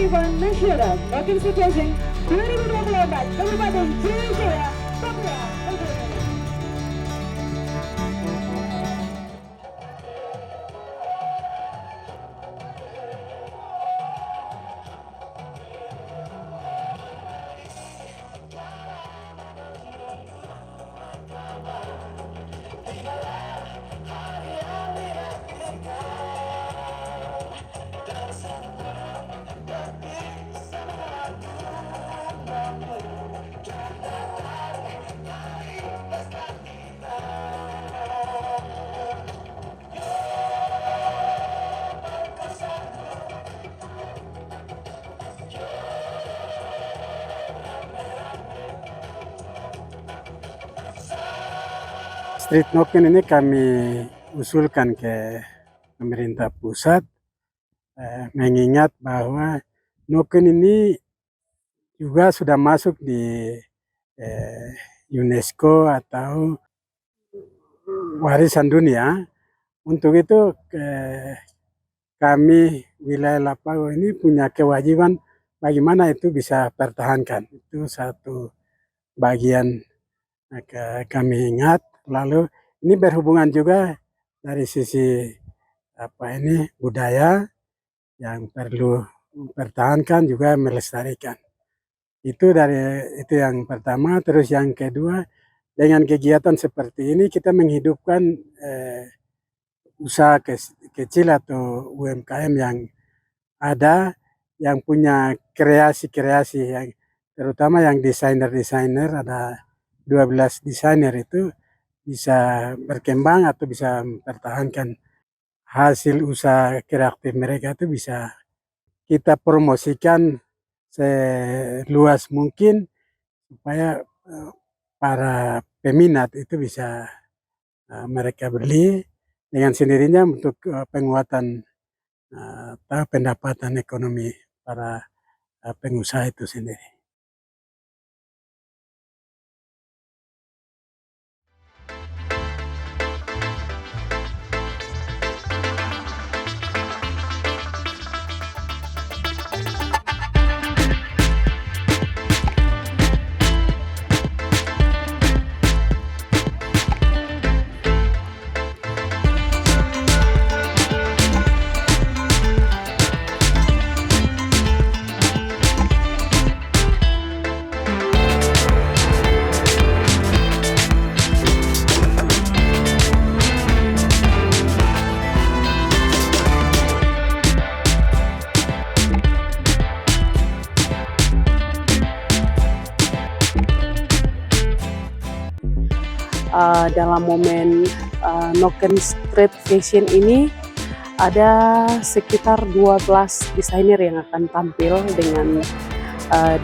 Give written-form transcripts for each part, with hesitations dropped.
Event Nasional Notification 2024 Kabupaten Jaya, Papua. Street Noken ini kami usulkan ke pemerintah pusat, mengingat bahwa Noken ini juga sudah masuk di UNESCO atau warisan dunia. Untuk itu kami wilayah Lapago ini punya kewajiban bagaimana itu bisa pertahankan. Itu satu bagian kami ingat. Lalu ini berhubungan juga dari sisi budaya yang perlu mempertahankan juga melestarikan. Itu yang pertama. Terus yang kedua, dengan kegiatan seperti ini kita menghidupkan usaha kecil atau UMKM yang ada, yang punya kreasi-kreasi, yang terutama yang desainer-desainer, ada 12 desainer itu bisa berkembang atau bisa mempertahankan hasil usaha kreatif mereka, itu bisa kita promosikan seluas mungkin supaya para peminat itu bisa mereka beli dengan sendirinya untuk penguatan atau pendapatan ekonomi para pengusaha itu sendiri. Dalam momen Noken Street Fashion ini ada sekitar 12 desainer yang akan tampil dengan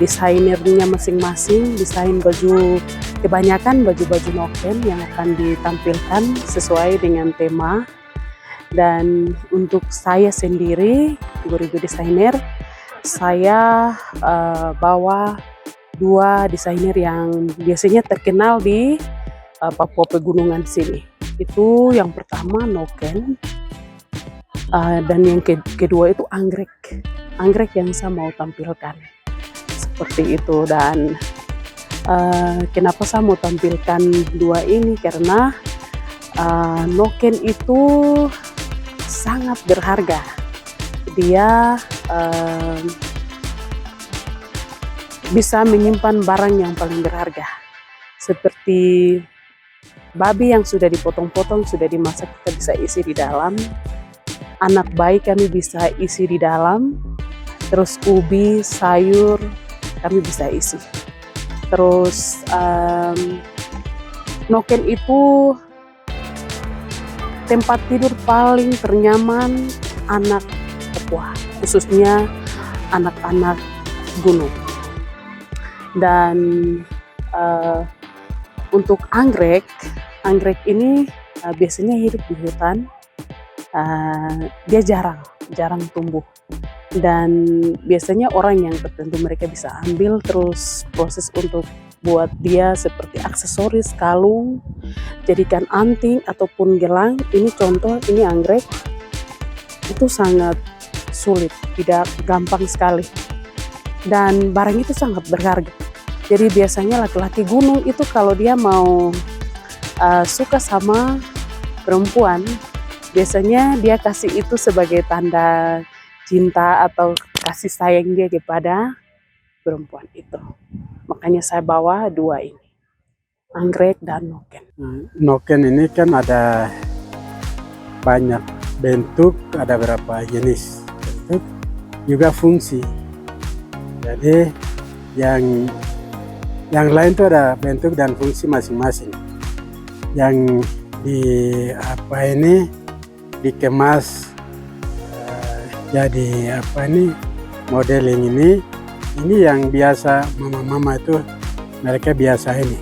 desainernya masing-masing, desain baju, kebanyakan baju-baju Noken yang akan ditampilkan sesuai dengan tema. Dan untuk saya sendiri, 2000 desainer, saya bawa 2 desainer yang biasanya terkenal di Papua Pegunungan sini. Itu yang pertama Noken, dan yang kedua itu anggrek yang saya mau tampilkan seperti itu. Dan kenapa saya mau tampilkan 2 ini, karena Noken itu sangat berharga. Dia bisa menyimpan barang yang paling berharga, seperti babi yang sudah dipotong-potong, sudah dimasak, kita bisa isi di dalam. Anak bayi kami bisa isi di dalam. Terus ubi, sayur, kami bisa isi. Terus Noken itu tempat tidur paling ternyaman anak Papua, khususnya anak-anak gunung. Dan untuk anggrek ini biasanya hidup di hutan. Dia jarang tumbuh, dan biasanya orang yang tertentu mereka bisa ambil terus proses untuk buat dia seperti aksesoris, kalung, jadikan anting ataupun gelang. Ini contoh, ini anggrek itu sangat sulit, tidak gampang sekali dan barang itu sangat berharga. Jadi biasanya laki-laki gunung itu kalau dia mau suka sama perempuan, biasanya dia kasih itu sebagai tanda cinta atau kasih sayang dia kepada perempuan itu. Makanya saya bawa dua ini, anggrek dan noken. Noken ini kan ada banyak bentuk, ada berapa jenis bentuk, juga fungsi. Jadi yang lain itu ada bentuk dan fungsi masing-masing. Yang dikemas jadi model yang ini yang biasa mama-mama itu mereka biasa ini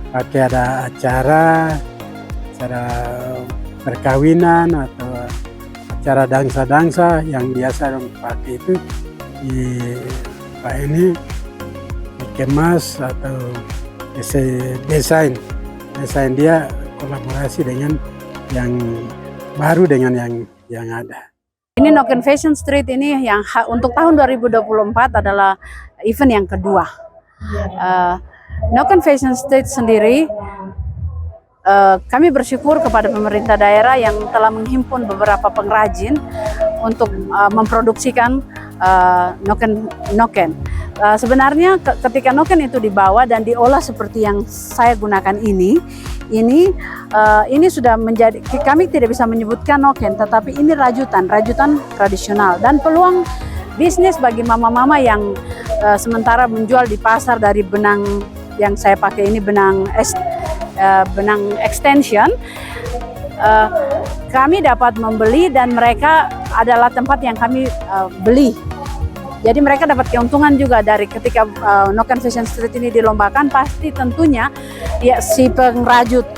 pakai, ada acara perkawinan atau acara dansa-dansa yang biasa dong pakai itu dikemas atau desain dia kolaborasi dengan yang baru dengan yang ada. Ini Noken Fashion Street ini yang untuk tahun 2024 adalah event yang kedua. Noken Fashion Street sendiri, kami bersyukur kepada pemerintah daerah yang telah menghimpun beberapa pengrajin untuk memproduksikan noken. Sebenarnya ketika noken itu dibawa dan diolah seperti yang saya gunakan ini sudah menjadi, kami tidak bisa menyebutkan noken, tetapi ini rajutan tradisional, dan peluang bisnis bagi mama-mama yang sementara menjual di pasar dari benang yang saya pakai ini, benang extension, kami dapat membeli dan mereka adalah tempat yang kami beli. Jadi mereka dapat keuntungan juga dari ketika Noken Fashion Street ini dilombakan, pasti tentunya ya si pengrajut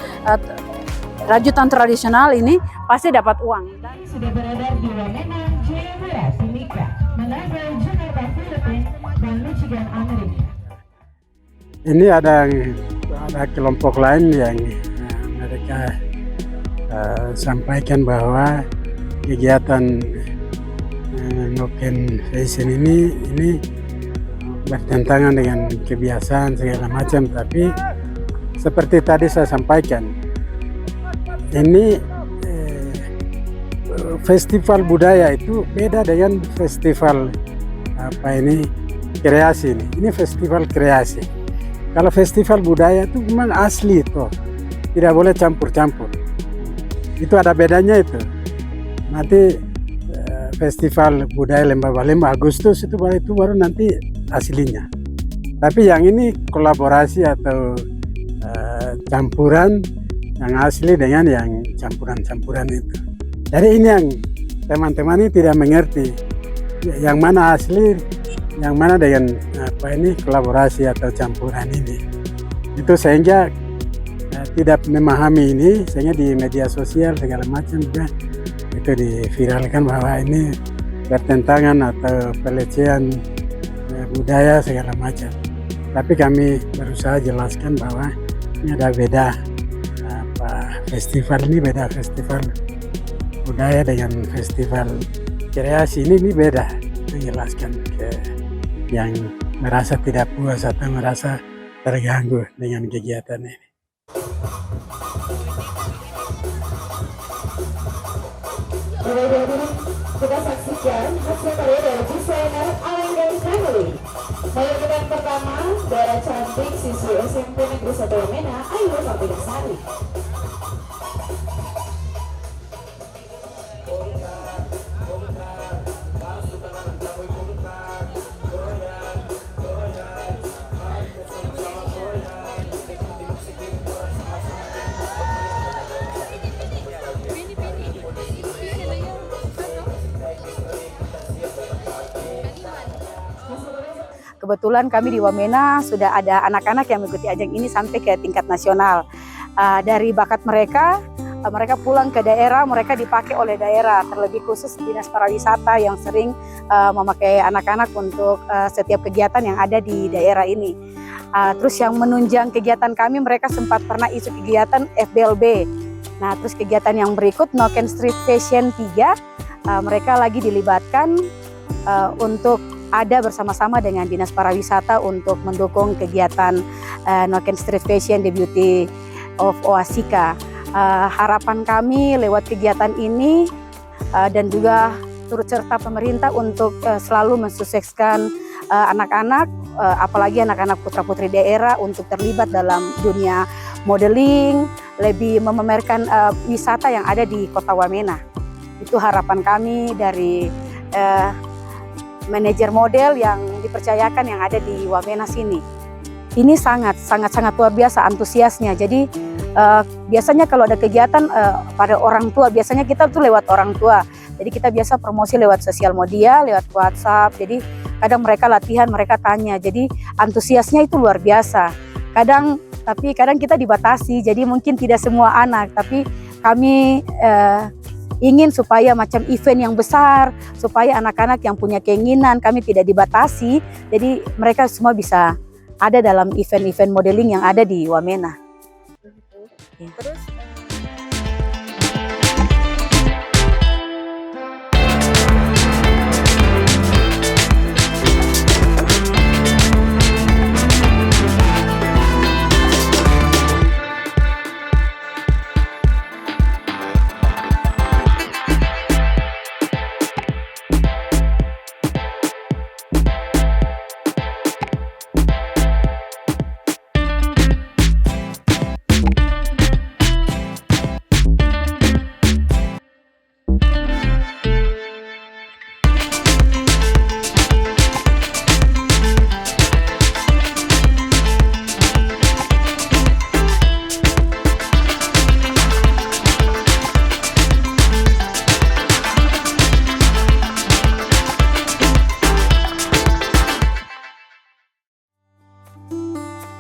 rajutan tradisional ini pasti dapat uang. Sudah beredar di Wamena, Jayapura, Timika, Manado, Jakarta, Filipina, dan Michigan, Amerika. Ini ada kelompok lain yang mereka sampaikan bahwa kegiatan Noken Fashion ini bertentangan dengan kebiasaan segala macam, tapi seperti tadi saya sampaikan, ini festival budaya itu beda dengan festival kreasi ini festival kreasi. Kalau festival budaya itu memang asli itu, tidak boleh campur-campur. Itu ada bedanya itu. Nanti festival budaya Lembah Baliem Agustus itu baru nanti aslinya. Tapi yang ini kolaborasi atau campuran yang asli dengan yang campuran-campuran itu. Jadi ini yang teman-teman ini tidak mengerti yang mana asli, yang mana dengan kolaborasi atau campuran ini. Itu sehingga tidak memahami ini, sehingga di media sosial segala macam juga itu diviralkan bahwa ini bertentangan atau pelecehan budaya segala macam. Tapi kami berusaha jelaskan bahwa ini ada beda, festival ini beda, festival budaya dengan festival kreasi ini beda. Menjelaskan ke yang merasa tidak puas atau merasa terganggu dengan kegiatan ini. Kita saksikan hasil karya dari desainer Alenggang Family. Mulai yang pertama, daerah cantik siswi SMP Negeri 1 Wamena, Ayu Novitasari. Kebetulan kami di Wamena sudah ada anak-anak yang mengikuti ajang ini sampai ke tingkat nasional. Dari bakat mereka pulang ke daerah, mereka dipakai oleh daerah, terlebih khusus Dinas Pariwisata yang sering memakai anak-anak untuk setiap kegiatan yang ada di daerah ini. Terus yang menunjang kegiatan kami, mereka sempat pernah isu kegiatan FBLB. Nah, terus kegiatan yang berikut Noken Street Fashion 3, mereka lagi dilibatkan untuk ada bersama-sama dengan Dinas Pariwisata untuk mendukung kegiatan Noken Street Fashion The Beauty of Oasika. Harapan kami lewat kegiatan ini dan juga turut serta pemerintah untuk selalu mensukseskan anak-anak, apalagi anak-anak putra-putri daerah untuk terlibat dalam dunia modeling, lebih memamerkan wisata yang ada di Kota Wamena. Itu harapan kami dari manajer model yang dipercayakan yang ada di Wamena sini. Ini sangat luar biasa antusiasnya. Jadi biasanya kalau ada kegiatan pada orang tua, biasanya kita tuh lewat orang tua. Jadi kita biasa promosi lewat sosial media, lewat WhatsApp. Jadi kadang mereka latihan, mereka tanya. Jadi antusiasnya itu luar biasa. Tapi kadang kita dibatasi. Jadi mungkin tidak semua anak, tapi kami ingin supaya macam event yang besar, supaya anak-anak yang punya keinginan kami tidak dibatasi. Jadi mereka semua bisa ada dalam event-event modeling yang ada di Wamena. Terus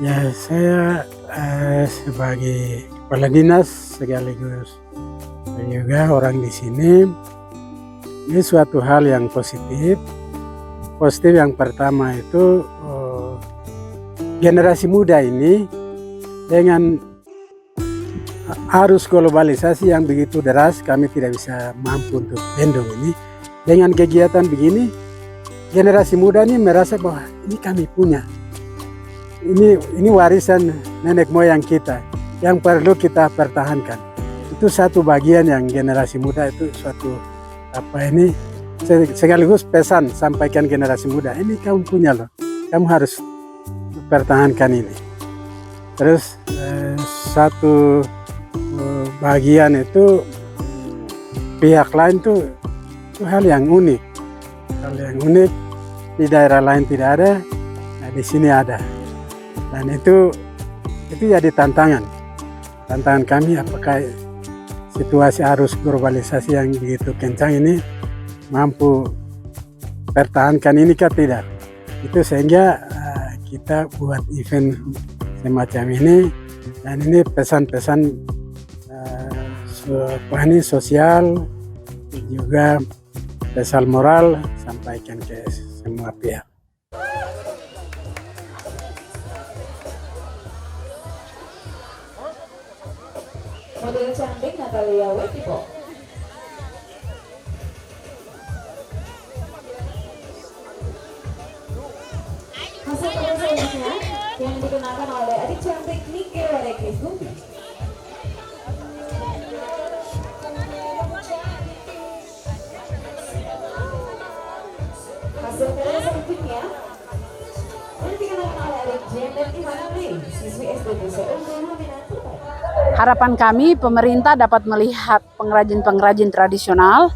Ya, saya sebagai kepala dinas sekaligus juga orang di sini, ini suatu hal yang positif. Positif yang pertama itu generasi muda ini dengan arus globalisasi yang begitu deras, kami tidak bisa mampu untuk bendung ini. Dengan kegiatan begini, generasi muda ini merasa bahwa ini kami punya. Ini warisan nenek moyang kita yang perlu kita pertahankan. Itu satu bagian yang generasi muda itu suatu sekaligus pesan sampaikan generasi muda, ini kamu punya loh, kamu harus pertahankan ini. Terus satu bagian itu pihak lain itu hal yang unik, di daerah lain tidak ada, nah di sini ada. Dan itu jadi tantangan kami, apakah situasi arus globalisasi yang begitu kencang ini mampu pertahankan ini kah tidak. Itu sehingga kita buat event semacam ini, dan ini pesan-pesan sosial juga pesan moral sampaikan ke semua pihak. Model cantik Natalia Wetipo. Hasil foto selanjutnya yang dikenakan oleh adik cantik Nike Wareki Hubi. Hasil foto selanjutnya yang dikenakan oleh adik Janet Imanari, siswi SDP Seunggul Wamena. Harapan kami pemerintah dapat melihat pengrajin-pengrajin tradisional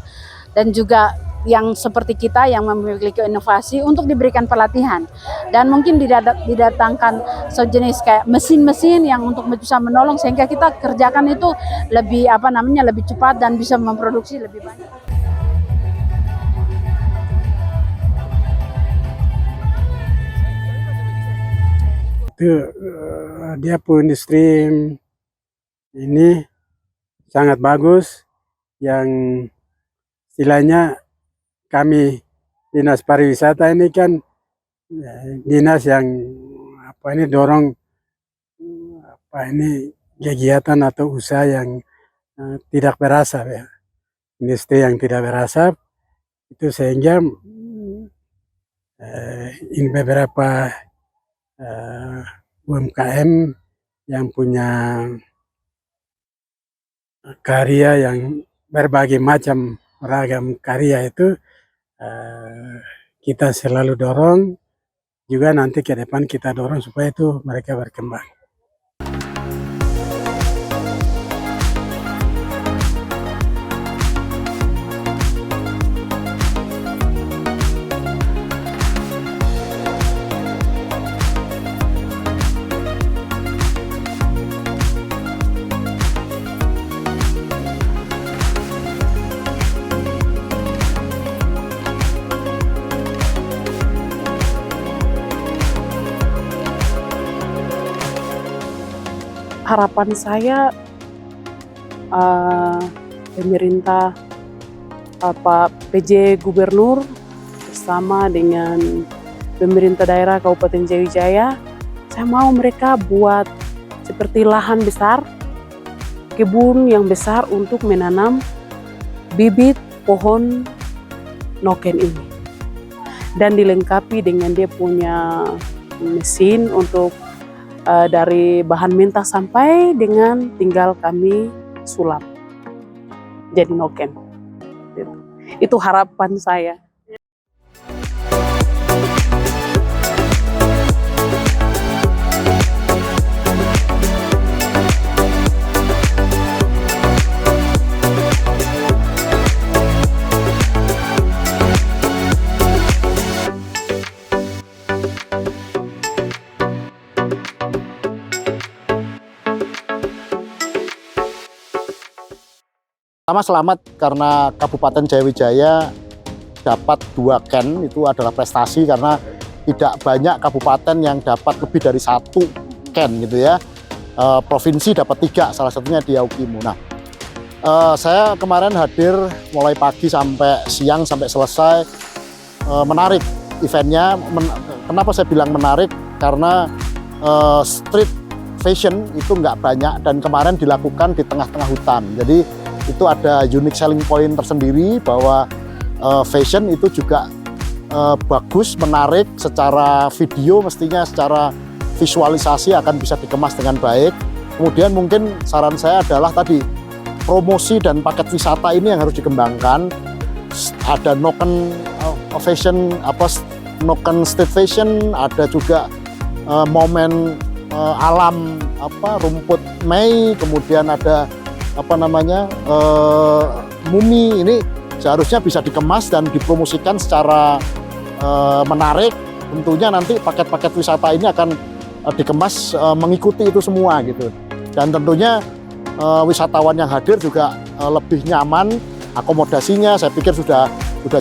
dan juga yang seperti kita yang memiliki inovasi untuk diberikan pelatihan, dan mungkin didatangkan sejenis kayak mesin-mesin yang untuk bisa menolong sehingga kita kerjakan itu lebih lebih cepat dan bisa memproduksi lebih banyak. Itu dia pun industri ini sangat bagus, yang istilahnya kami Dinas Pariwisata ini kan dinas yang dorong kegiatan atau usaha yang tidak berasap ya, industri yang tidak berasap, itu sehingga ini beberapa UMKM yang punya karya yang berbagai macam ragam karya itu kita selalu dorong, juga nanti ke depan kita dorong supaya itu mereka berkembang. Harapan saya pemerintah Pak PJ Gubernur bersama dengan pemerintah daerah Kabupaten Jayawijaya, saya mau mereka buat seperti lahan besar, kebun yang besar untuk menanam bibit pohon noken ini, dan dilengkapi dengan dia punya mesin untuk dari bahan mentah sampai dengan tinggal kami sulap jadi noken. Itu harapan saya. Pertama, selamat karena Kabupaten Jayawijaya dapat 2 ken, itu adalah prestasi karena tidak banyak kabupaten yang dapat lebih dari 1 ken gitu ya. Provinsi dapat 3, salah satunya di Yaukimu. Nah, saya kemarin hadir mulai pagi sampai siang sampai selesai. Menarik eventnya. Kenapa saya bilang menarik? Karena street fashion itu nggak banyak dan kemarin dilakukan di tengah-tengah hutan. Jadi itu ada unique selling point tersendiri bahwa fashion itu juga bagus, menarik secara video, mestinya secara visualisasi akan bisa dikemas dengan baik. Kemudian mungkin saran saya adalah tadi promosi dan paket wisata ini yang harus dikembangkan. Ada noken fashion, noken street fashion, ada juga momen alam rumput Mei, kemudian ada mumi. Ini seharusnya bisa dikemas dan dipromosikan secara menarik. Tentunya nanti paket-paket wisata ini akan dikemas mengikuti itu semua gitu. Dan tentunya wisatawan yang hadir juga lebih nyaman, akomodasinya saya pikir sudah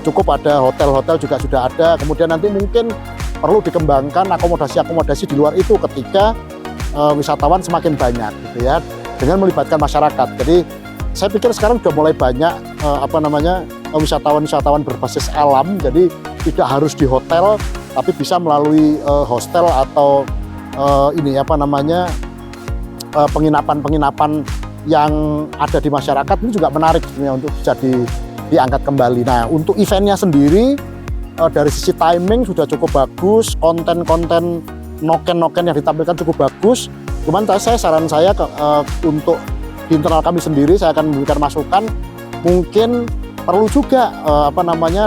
cukup, ada hotel-hotel juga sudah ada. Kemudian nanti mungkin perlu dikembangkan akomodasi-akomodasi di luar itu ketika wisatawan semakin banyak gitu ya, dengan melibatkan masyarakat. Jadi saya pikir sekarang sudah mulai banyak wisatawan-wisatawan berbasis alam, jadi tidak harus di hotel, tapi bisa melalui hostel atau penginapan-penginapan yang ada di masyarakat. Ini juga menarik sebenarnya untuk bisa diangkat kembali. Nah, untuk eventnya sendiri dari sisi timing sudah cukup bagus, konten-konten noken-noken yang ditampilkan cukup bagus. Cuman saran saya untuk di internal kami sendiri, saya akan memberikan masukan, mungkin perlu juga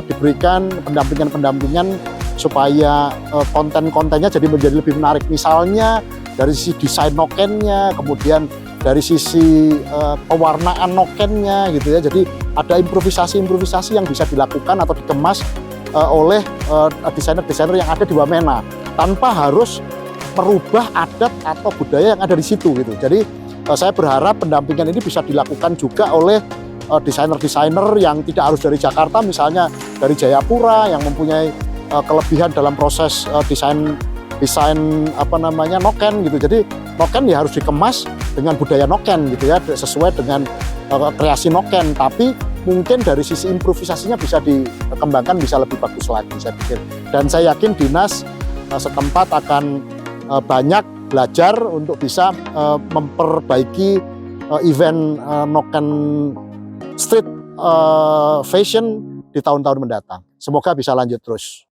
diberikan pendampingan supaya konten-kontennya menjadi lebih menarik. Misalnya dari sisi desain nokennya, kemudian dari sisi pewarnaan nokennya gitu ya. Jadi ada improvisasi yang bisa dilakukan atau dikemas oleh desainer-desainer yang ada di Wamena tanpa harus merubah adat atau budaya yang ada di situ gitu. Jadi saya berharap pendampingan ini bisa dilakukan juga oleh desainer-desainer yang tidak harus dari Jakarta, misalnya dari Jayapura yang mempunyai kelebihan dalam proses desain noken gitu. Jadi noken ya harus dikemas dengan budaya noken gitu ya, sesuai dengan kreasi noken, tapi mungkin dari sisi improvisasinya bisa dikembangkan, bisa lebih bagus lagi saya pikir. Dan saya yakin dinas setempat akan banyak belajar untuk bisa memperbaiki event noken street fashion di tahun-tahun mendatang. Semoga bisa lanjut terus.